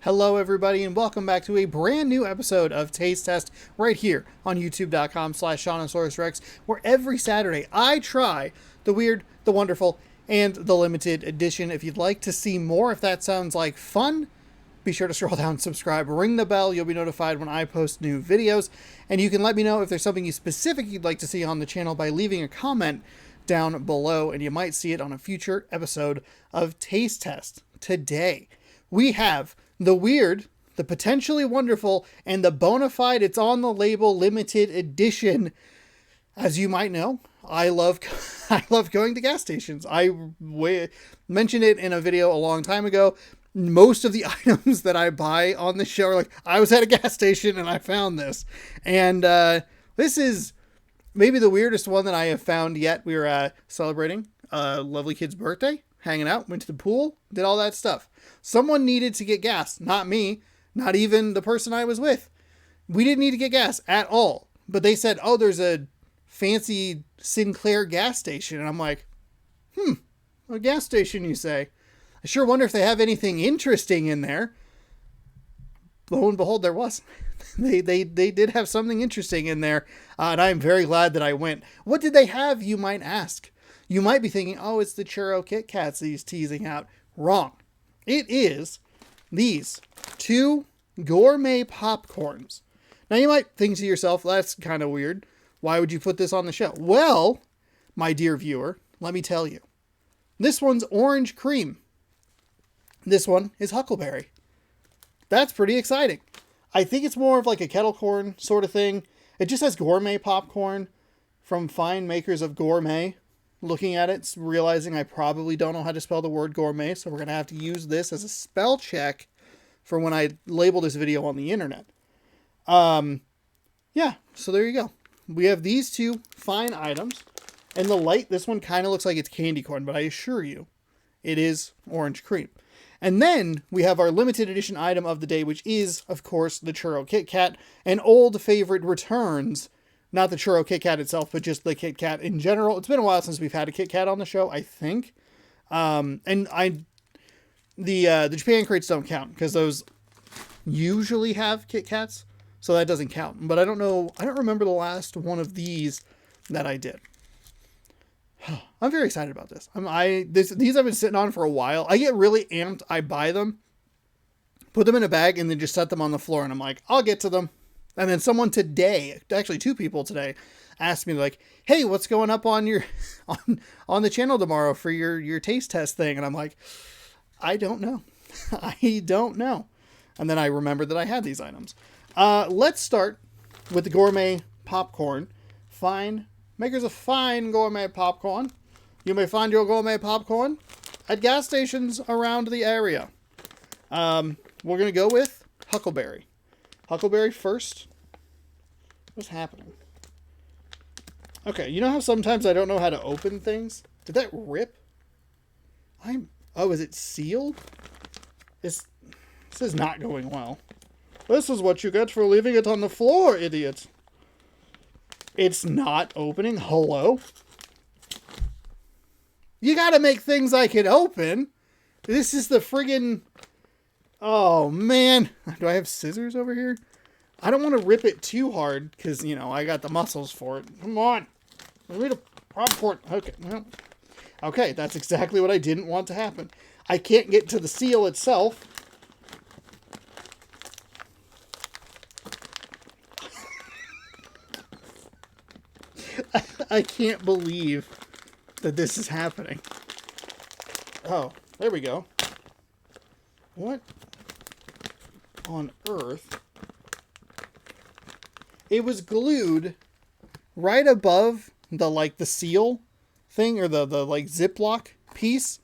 Hello everybody and welcome back to a brand new episode of Taste Test right here on youtube.com/SeanOsaurusRex, where every Saturday I try the weird, the wonderful, and the limited edition. If you'd like to see more, if that sounds like fun, be sure to scroll down, subscribe, ring the bell. You'll be notified when I post new videos, and you can let me know if there's something specific you'd like to see on the channel by leaving a comment down below, and you might see it on a future episode of Taste Test. Today, we have the weird, the potentially wonderful, and the bona fide, it's on the label limited edition. As you might know, I love going to gas stations. I mentioned it in a video a long time ago. Most of the items that I buy on the show are like, I was at a gas station and I found this. And this is maybe the weirdest one that I have found yet. We were celebrating a lovely kid's birthday, hanging out, went to the pool, did all that stuff. Someone needed to get gas, not me, not even the person I was with. We didn't need to get gas at all. But they said, oh, there's a fancy Sinclair gas station. And I'm like, a gas station, you say? I sure wonder if they have anything interesting in there. Lo and behold, there was. They did have something interesting in there. And I'm very glad that I went. What did they have, you might ask? You might be thinking, oh, it's the Churro Kit Kats that he's teasing out. Wrong. It is these two gourmet popcorns. Now you might think to yourself, that's kind of weird. Why would you put this on the show? Well, my dear viewer, let me tell you. This one's orange cream. This one is huckleberry. That's pretty exciting. I think it's more of like a kettle corn sort of thing. It just says gourmet popcorn from fine makers of Gourmet. Looking at it, realizing I probably don't know how to spell the word gourmet, so we're going to have to use this as a spell check for when I label this video on the internet. Yeah, so there you go. We have these two fine items. And the light, this one kind of looks like it's candy corn, but I assure you, it is orange cream. And then we have our limited edition item of the day, which is, of course, the Churro Kit Kat. An old favorite returns. Not the Churro Kit Kat itself, but just the Kit Kat in general. It's been a while since we've had a Kit Kat on the show, I think. The Japan crates don't count because those usually have Kit Kats, so that doesn't count. But I don't know. I don't remember the last one of these that I did. I'm very excited about this. These I've been sitting on for a while. I get really amped. I buy them, put them in a bag, and then just set them on the floor. And I'm like, I'll get to them. And then someone today, actually two people today, asked me like, hey, what's going up on your on the channel tomorrow for your taste test thing? And I'm like, I don't know. I don't know. And then I remembered that I had these items. Let's start with the gourmet popcorn. Fine. Makers of fine gourmet popcorn. You may find your gourmet popcorn at gas stations around the area. We're going to go with huckleberry. Huckleberry first. What's happening? Okay, you know how sometimes I don't know how to open things? Did that rip? Oh, is it sealed? This is not going well. This is what you get for leaving it on the floor, idiot. It's not opening. Hello? You gotta make things I can open. This is the friggin'... Oh, man. Do I have scissors over here? I don't want to rip it too hard because, you know, I got the muscles for it. Come on. I need a popcorn. Okay. Well, okay, that's exactly what I didn't want to happen. I can't get to the seal itself. I can't believe that this is happening. Oh, there we go. What on earth? It was glued right above the seal thing or the Ziploc piece,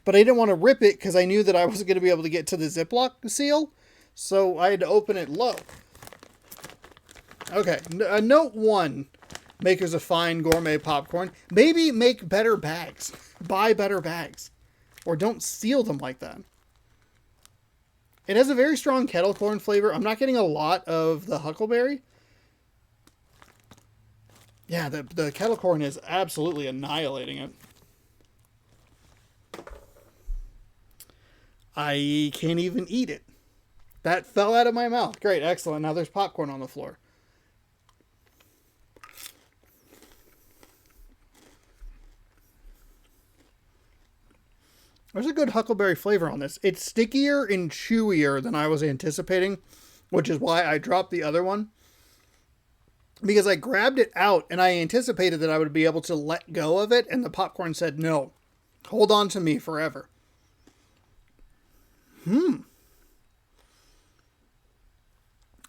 but I didn't want to rip it because I knew that I wasn't going to be able to get to the Ziploc seal, so I had to open it low. Okay, note one, makers of fine gourmet popcorn, maybe make better bags. Buy better bags. Or don't seal them like that. It has a very strong kettle corn flavor. I'm not getting a lot of the huckleberry. Yeah, the kettle corn is absolutely annihilating it. I can't even eat it. That fell out of my mouth. Great, excellent. Now there's popcorn on the floor. There's a good huckleberry flavor on this. It's stickier and chewier than I was anticipating, which is why I dropped the other one. Because I grabbed it out and I anticipated that I would be able to let go of it, and the popcorn said, no, hold on to me forever.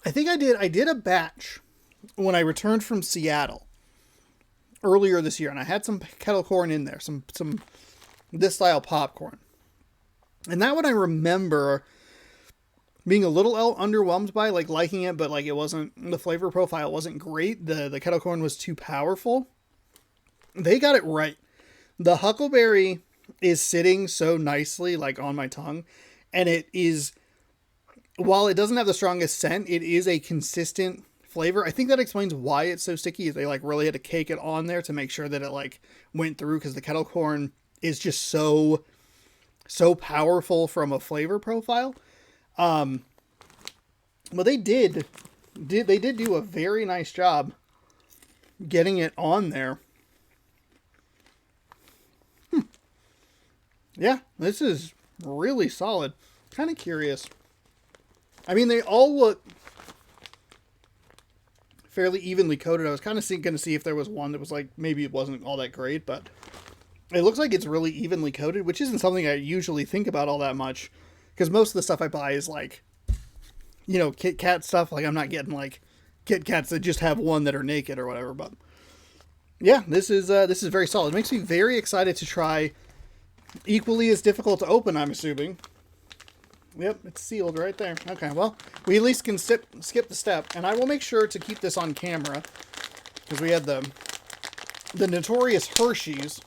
I think I did a batch when I returned from Seattle earlier this year, and I had some kettle corn in there, some this style popcorn. And that one I remember being a little underwhelmed by, like liking it, but like it wasn't, the flavor profile wasn't great. The kettle corn was too powerful. They got it right. The huckleberry is sitting so nicely like on my tongue, and it is, while it doesn't have the strongest scent, it is a consistent flavor. I think that explains why it's so sticky. They like really had to cake it on there to make sure that it like went through, because the kettle corn is just so powerful from a flavor profile. But they did do a very nice job getting it on there. Yeah, this is really solid. Kind of curious. I mean, they all look fairly evenly coated. I was kind of going to see if there was one that was like, maybe it wasn't all that great, but it looks like it's really evenly coated, which isn't something I usually think about all that much, because most of the stuff I buy is like, you know, Kit Kat stuff. Like, I'm not getting like Kit Kats that just have one that are naked or whatever. But yeah, this is very solid. It makes me very excited to try. Equally as difficult to open, I'm assuming. Yep, it's sealed right there. Okay, well, we at least can skip the step, and I will make sure to keep this on camera, because we had the notorious Hershey's.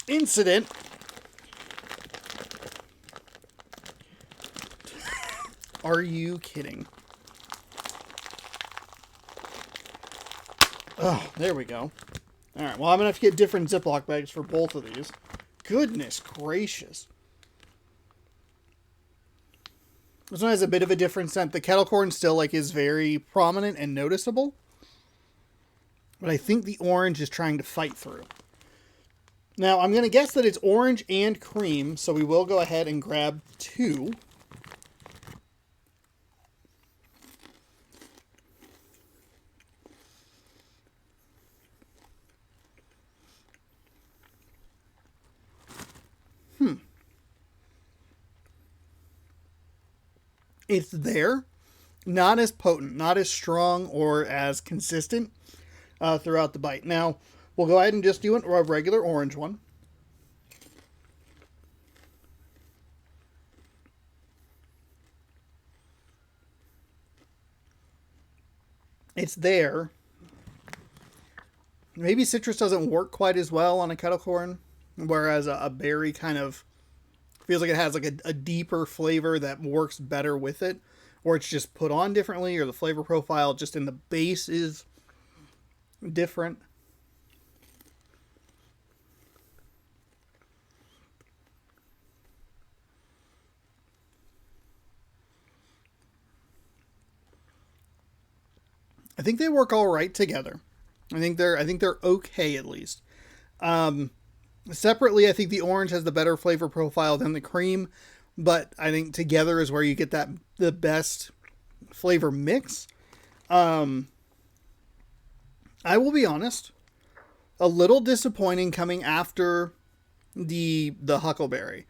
Incident. Are you kidding? Oh, there we go. All right, well, I'm going to have to get different Ziploc bags for both of these. Goodness gracious. This one has a bit of a different scent. The kettle corn still like is very prominent and noticeable, but I think the orange is trying to fight through. Now, I'm going to guess that it's orange and cream, so we will go ahead and grab two. It's there, not as potent, not as strong or as consistent throughout the bite. Now, we'll go ahead and just do a regular orange one. It's there. Maybe citrus doesn't work quite as well on a kettle corn, whereas a berry kind of feels like it has like a deeper flavor that works better with it, or it's just put on differently, or the flavor profile just in the base is different. I think they work all right together. I think they're okay at least. Separately, I think the orange has the better flavor profile than the cream, but I think together is where you get the best flavor mix. I will be honest, a little disappointing coming after the huckleberry.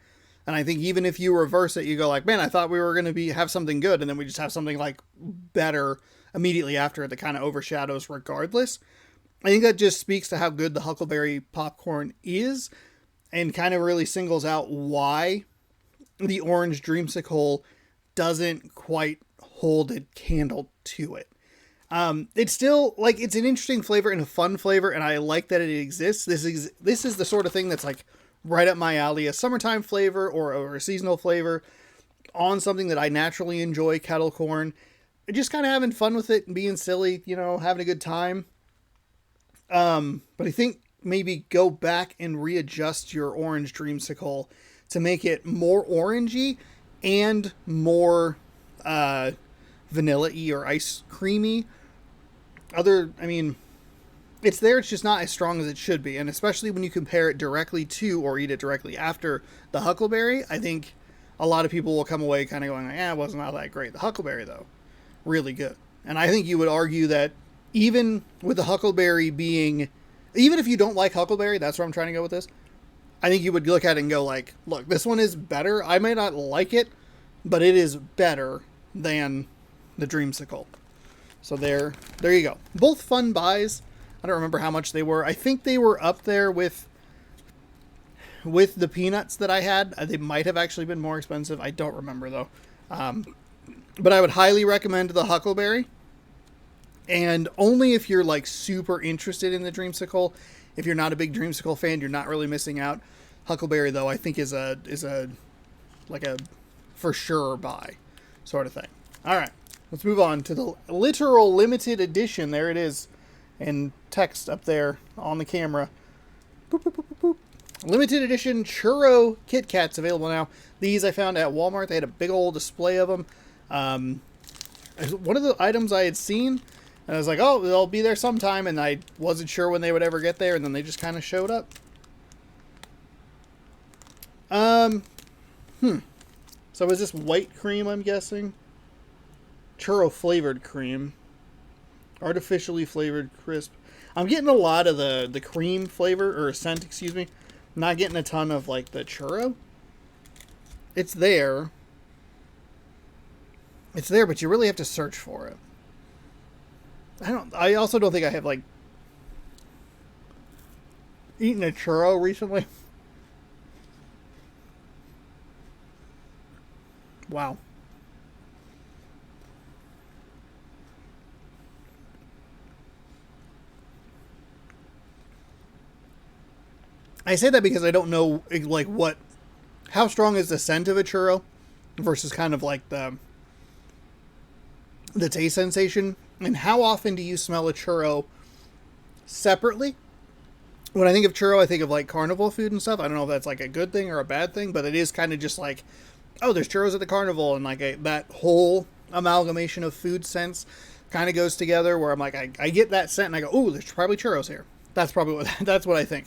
And I think even if you reverse it, you go like, man, I thought we were going to have something good, and then we just have something like better immediately after it that kind of overshadows regardless. I think that just speaks to how good the huckleberry popcorn is, and kind of really singles out why the orange dreamsicle doesn't quite hold a candle to it. It's still like, it's an interesting flavor and a fun flavor, and I like that it exists. This is the sort of thing that's like right up my alley, a summertime flavor or a seasonal flavor on something that I naturally enjoy, kettle corn. Just kind of having fun with it and being silly, you know, having a good time. But I think maybe go back and readjust your orange dreamsicle to make it more orangey and more vanilla-y or ice creamy. I mean, it's there, it's just not as strong as it should be. And especially when you compare it directly to or eat it directly after the huckleberry, I think a lot of people will come away kind of going, like, it wasn't all that great. The huckleberry, though, really good. And I think you would argue that even with the huckleberry being, even if you don't like huckleberry, that's where I'm trying to go with this, I think you would look at it and go like, look, this one is better. I may not like it, but it is better than the dreamsicle. So there you go. Both fun buys. I don't remember how much they were. I think they were up there with the peanuts that I had. They might have actually been more expensive. I don't remember though. But I would highly recommend the huckleberry. And only if you're like super interested in the dreamsicle. If you're not a big dreamsicle fan, you're not really missing out. Huckleberry though, I think is a like a for sure buy sort of thing. All right, let's move on to the literal limited edition. There it is in text up there on the camera. Boop, boop, boop, boop, boop. Limited edition Churro Kit Kats available now. These I found at Walmart. They had a big old display of them. One of the items I had seen, and I was like, oh, they'll be there sometime, and I wasn't sure when they would ever get there, and then they just kind of showed up. So is this white cream, I'm guessing? Churro flavored cream. Artificially flavored crisp. I'm getting a lot of the cream flavor, or scent, excuse me. I'm not getting a ton of, like, the churro. It's there. It's there, but you really have to search for it. I also don't think I have, like, eaten a churro recently. Wow. I say that because I don't know, like, how strong is the scent of a churro versus kind of like the taste sensation, and how often do you smell a churro separately? When I think of churro, I think of like carnival food and stuff. I don't know if that's like a good thing or a bad thing, but it is kind of just like, oh, there's churros at the carnival, and like that whole amalgamation of food scents kind of goes together, where I'm like, I get that scent and I go, oh, there's probably churros here. That's probably what I think.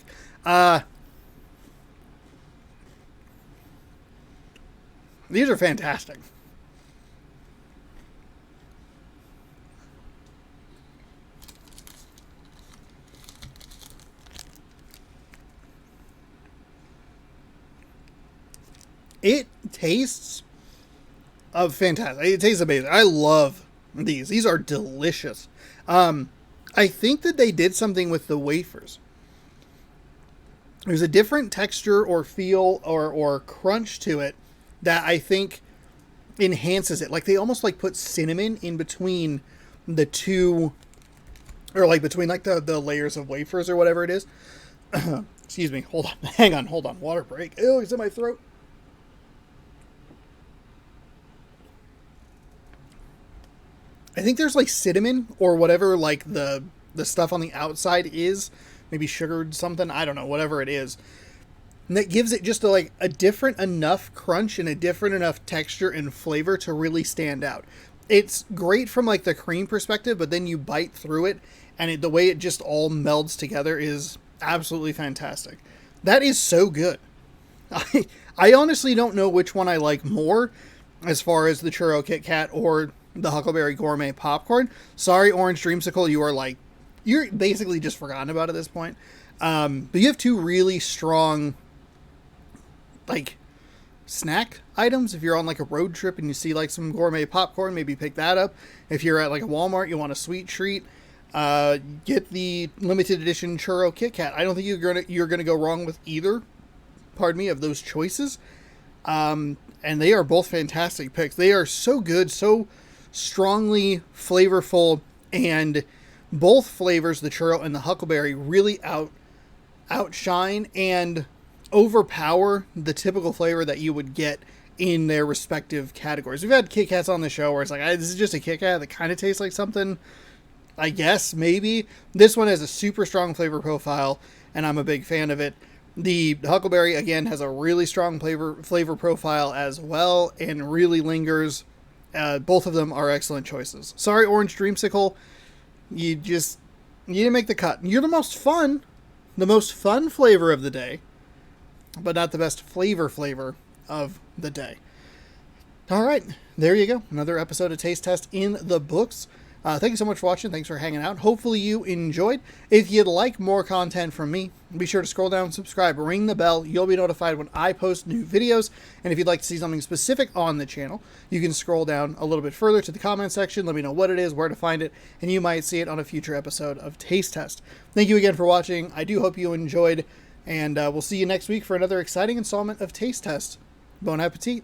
These are fantastic. It tastes fantastic. It tastes amazing. I love these. These are delicious. I think that they did something with the wafers. There's a different texture or feel or crunch to it that I think enhances it. Like they almost like put cinnamon in between the two, or like between like the layers of wafers or whatever it is. Excuse me. Hold on. Hang on. Hold on. Water break. Ew, it's in my throat. I think there's like cinnamon or whatever, like the stuff on the outside is, maybe sugared something. I don't know, whatever it is. And that gives it just a different enough crunch and a different enough texture and flavor to really stand out. It's great from like the cream perspective, but then you bite through it and the way it just all melds together is absolutely fantastic. That is so good. I honestly don't know which one I like more as far as the Churro Kit Kat or the Huckleberry Gourmet popcorn. Sorry, Orange Dreamsicle, you're basically just forgotten about at this point. But you have two really strong, like, snack items. If you're on like a road trip and you see like some gourmet popcorn, maybe pick that up. If you're at like a Walmart, you want a sweet treat, get the limited edition Churro Kit Kat. I don't think you're gonna go wrong with either. Pardon me, of those choices. And they are both fantastic picks. They are so good, so strongly flavorful, and both flavors, the churro and the huckleberry, really outshine and overpower the typical flavor that you would get in their respective categories. We've had Kit Kats on the show where it's like, this is just a Kit Kat that kind of tastes like something I guess, maybe. This one has a super strong flavor profile, and I'm a big fan of it. The Huckleberry, again, has a really strong flavor profile as well, and really lingers. Both of them are excellent choices. Sorry, Orange Dreamsicle, you didn't make the cut. You're the most fun flavor of the day, but not the best flavor of the day. All right, there you go. Another episode of Taste Test in the books. Thank you so much for watching. Thanks for hanging out. Hopefully you enjoyed. If you'd like more content from me, be sure to scroll down, subscribe, ring the bell. You'll be notified when I post new videos. And if you'd like to see something specific on the channel, you can scroll down a little bit further to the comment section. Let me know what it is, where to find it, and you might see it on a future episode of Taste Test. Thank you again for watching. I do hope you enjoyed, and we'll see you next week for another exciting installment of Taste Test. Bon appetit.